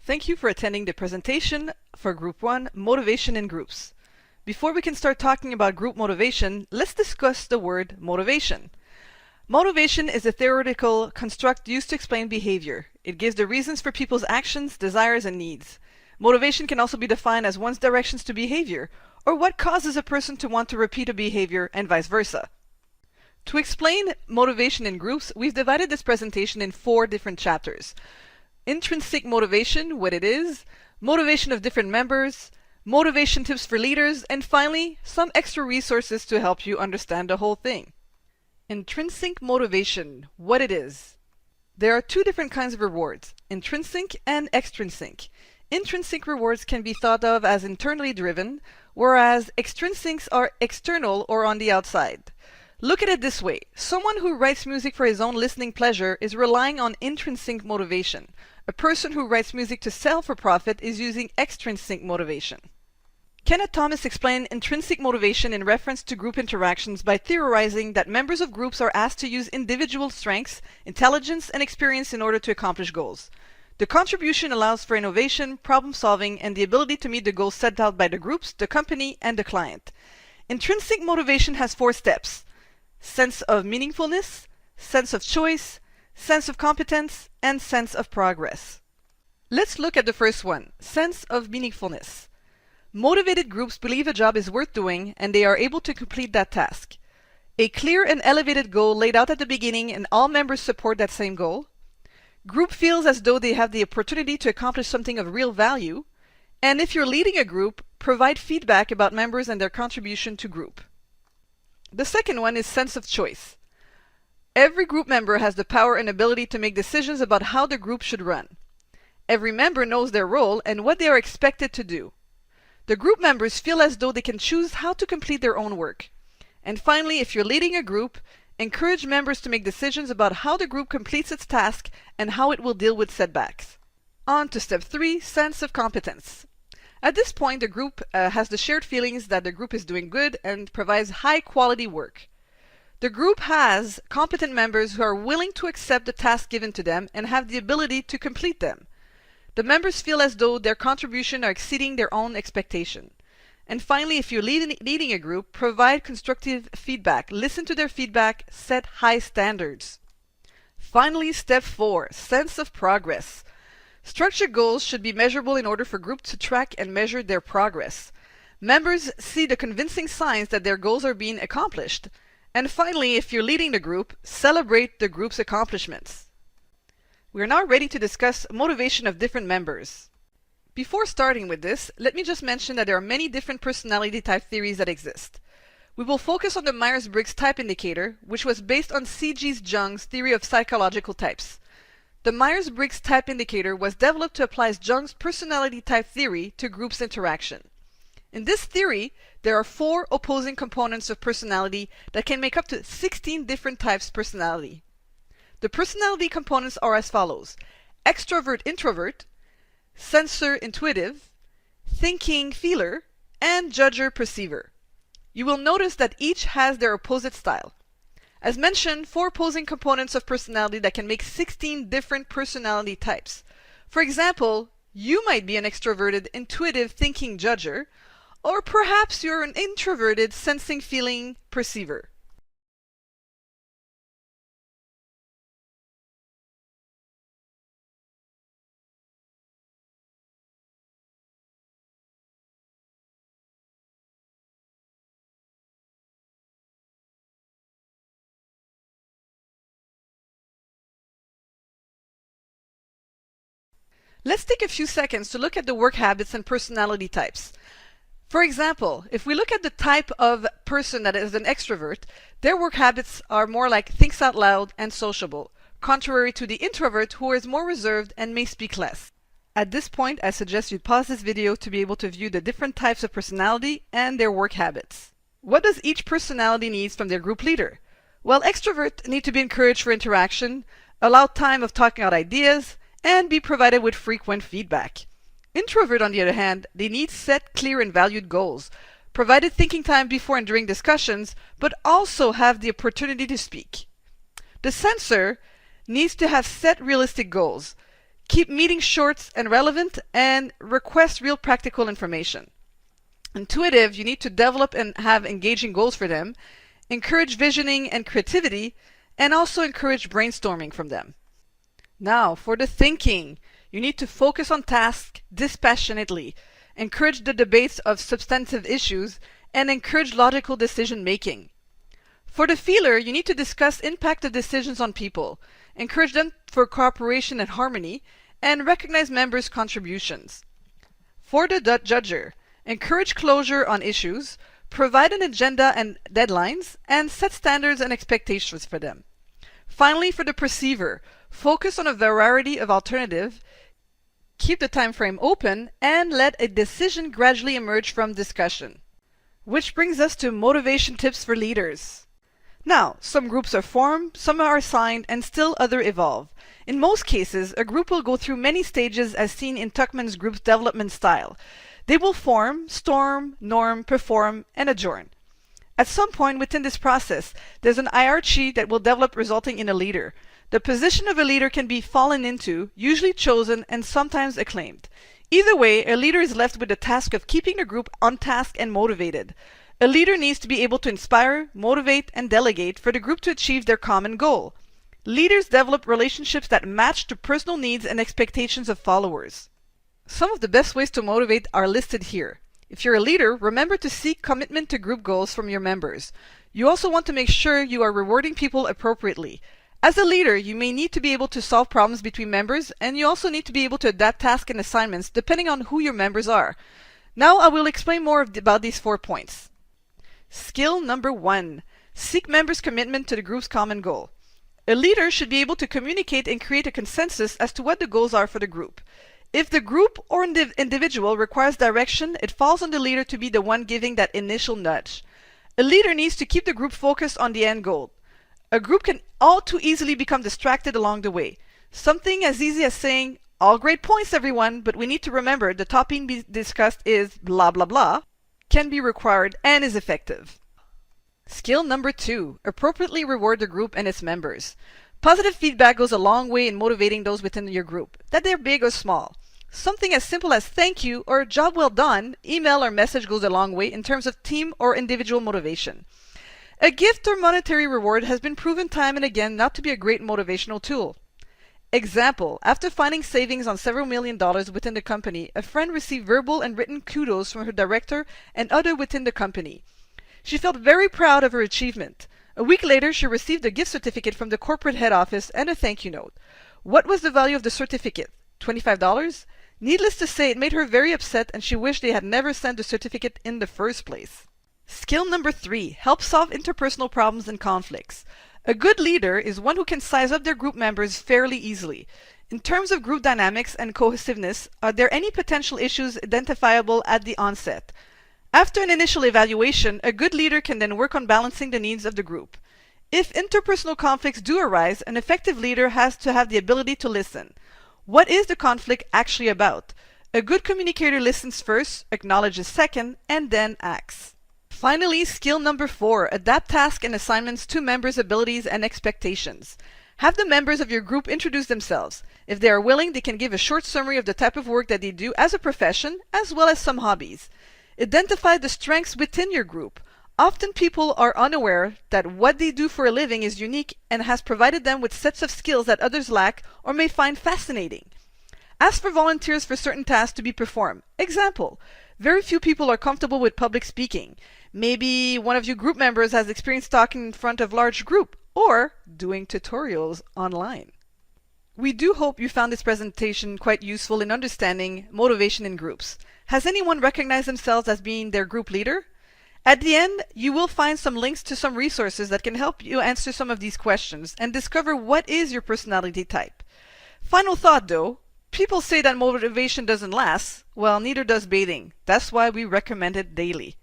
Thank you for attending the presentation for Group 1, Motivation in Groups. Before we can start talking about group motivation, let's discuss the word motivation. Motivation is a theoretical construct used to explain behavior. It gives the reasons for people's actions, desires, and needs. Motivation can also be defined as one's directions to behavior, or what causes a person to want to repeat a behavior, and vice versa. To explain motivation in groups, we've divided this presentation in 4 different chapters. Intrinsic motivation, what it is, motivation of different members, motivation tips for leaders, and finally, some extra resources to help you understand the whole thing. Intrinsic motivation, what it is. There are 2 different kinds of rewards, intrinsic and extrinsic. Intrinsic rewards can be thought of as internally driven, whereas extrinsics are external or on the outside. Look at it this way. Someone who writes music for his own listening pleasure is relying on intrinsic motivation. A person who writes music to sell for profit is using extrinsic motivation. Kenneth Thomas explained intrinsic motivation in reference to group interactions by theorizing that members of groups are asked to use individual strengths, intelligence, and experience in order to accomplish goals. The contribution allows for innovation, problem solving, and the ability to meet the goals set out by the groups, the company, and the client. Intrinsic motivation has 4 steps: sense of meaningfulness, sense of choice, sense of competence, and sense of progress. Let's look at the first one, sense of meaningfulness. Motivated groups believe a job is worth doing and they are able to complete that task. A clear and elevated goal laid out at the beginning and all members support that same goal. Group feels as though they have the opportunity to accomplish something of real value. And if you're leading a group, provide feedback about members and their contribution to group. The second one is sense of choice. Every group member has the power and ability to make decisions about how the group should run. Every member knows their role and what they are expected to do. The group members feel as though they can choose how to complete their own work. And finally, if you're leading a group, encourage members to make decisions about how the group completes its task and how it will deal with setbacks. On to step 3, sense of competence. At this point, the group has the shared feelings that the group is doing good and provides high-quality work. The group has competent members who are willing to accept the task given to them and have the ability to complete them. The members feel as though their contribution are exceeding their own expectation. And finally, if you're leading a group, provide constructive feedback, listen to their feedback, set high standards. Finally, step 4, sense of progress. Structured goals should be measurable in order for groups to track and measure their progress. Members see the convincing signs that their goals are being accomplished. And finally, if you're leading the group, celebrate the group's accomplishments. We are now ready to discuss motivation of different members. Before starting with this, let me just mention that there are many different personality type theories that exist. We will focus on the Myers-Briggs type indicator, which was based on C.G. Jung's theory of psychological types. The Myers-Briggs type indicator was developed to apply Jung's personality type theory to groups' interaction. In this theory, there are 4 opposing components of personality that can make up to 16 different types of personality. The personality components are as follows: extrovert-introvert, sensor-intuitive, thinking-feeler, and judger-perceiver. You will notice that each has their opposite style. As mentioned, 4 opposing components of personality that can make 16 different personality types. For example, you might be an extroverted, intuitive, thinking judger, or perhaps you're an introverted, sensing, feeling perceiver. Let's take a few seconds to look at the work habits and personality types. For example, if we look at the type of person that is an extrovert, their work habits are more like thinks out loud and sociable, contrary to the introvert who is more reserved and may speak less. At this point, I suggest you pause this video to be able to view the different types of personality and their work habits. What does each personality need from their group leader? Well, extroverts need to be encouraged for interaction, allow time of talking out ideas, and be provided with frequent feedback. Introvert, on the other hand, they need set, clear, and valued goals, provided thinking time before and during discussions, but also have the opportunity to speak. The censor needs to have set realistic goals, Keep meetings short and relevant, and request real practical information. Intuitive, you need to develop and have engaging goals for them, encourage visioning and creativity, and also encourage brainstorming from them. Now, for the thinking, you need to focus on tasks dispassionately, encourage the debates of substantive issues, and encourage logical decision making. For the feeler, you need to discuss impact of decisions on people, encourage them for cooperation and harmony, and recognize members' contributions. For the judger, encourage closure on issues, provide an agenda and deadlines, and set standards and expectations for them. Finally, for the perceiver, focus on a variety of alternatives, keep the time frame open, and let a decision gradually emerge from discussion. Which brings us to motivation tips for leaders. Now, some groups are formed, some are assigned, and still others evolve. In most cases, a group will go through many stages as seen in Tuckman's group's development style. They will form, storm, norm, perform, and adjourn. At some point within this process, there's an hierarchy that will develop, resulting in a leader. The position of a leader can be fallen into, usually chosen, and sometimes acclaimed. Either way, a leader is left with the task of keeping the group on task and motivated. A leader needs to be able to inspire, motivate, and delegate for the group to achieve their common goal. Leaders develop relationships that match the personal needs and expectations of followers. Some of the best ways to motivate are listed here. If you're a leader, remember to seek commitment to group goals from your members. You also want to make sure you are rewarding people appropriately. As a leader, you may need to be able to solve problems between members, and you also need to be able to adapt tasks and assignments depending on who your members are. Now I will explain more about these 4 points. Skill number 1. Seek members' commitment to the group's common goal. A leader should be able to communicate and create a consensus as to what the goals are for the group. If the group or individual requires direction, it falls on the leader to be the one giving that initial nudge. A leader needs to keep the group focused on the end goal. A group can all too easily become distracted along the way. Something as easy as saying, "All great points, everyone, but we need to remember the topic discussed is blah blah blah," can be required and is effective. Skill number 2. Appropriately reward the group and its members. Positive feedback goes a long way in motivating those within your group, that they're big or small. Something as simple as "thank you" or "job well done," email or message goes a long way in terms of team or individual motivation. A gift or monetary reward has been proven time and again not to be a great motivational tool. Example, after finding savings on several $1,000,000 within the company, a friend received verbal and written kudos from her director and others within the company. She felt very proud of her achievement. A week later, she received a gift certificate from the corporate head office and a thank you note. What was the value of the certificate? $25? Needless to say, it made her very upset and she wished they had never sent the certificate in the first place. Skill number 3. Help solve interpersonal problems and conflicts. A good leader is one who can size up their group members fairly easily. In terms of group dynamics and cohesiveness, are there any potential issues identifiable at the onset? After an initial evaluation, a good leader can then work on balancing the needs of the group. If interpersonal conflicts do arise, an effective leader has to have the ability to listen. What is the conflict actually about? A good communicator listens first, acknowledges second, and then acts. Finally, skill number 4. Adapt tasks and assignments to members' abilities and expectations. Have the members of your group introduce themselves. If they are willing, they can give a short summary of the type of work that they do as a profession, as well as some hobbies. Identify the strengths within your group. Often people are unaware that what they do for a living is unique and has provided them with sets of skills that others lack or may find fascinating. Ask for volunteers for certain tasks to be performed. Example, very few people are comfortable with public speaking. Maybe one of your group members has experience talking in front of a large group or doing tutorials online. We do hope you found this presentation quite useful in understanding motivation in groups. Has anyone recognized themselves as being their group leader? At the end, you will find some links to some resources that can help you answer some of these questions and discover what is your personality type. Final thought though, people say that motivation doesn't last. Well, neither does bathing. That's why we recommend it daily.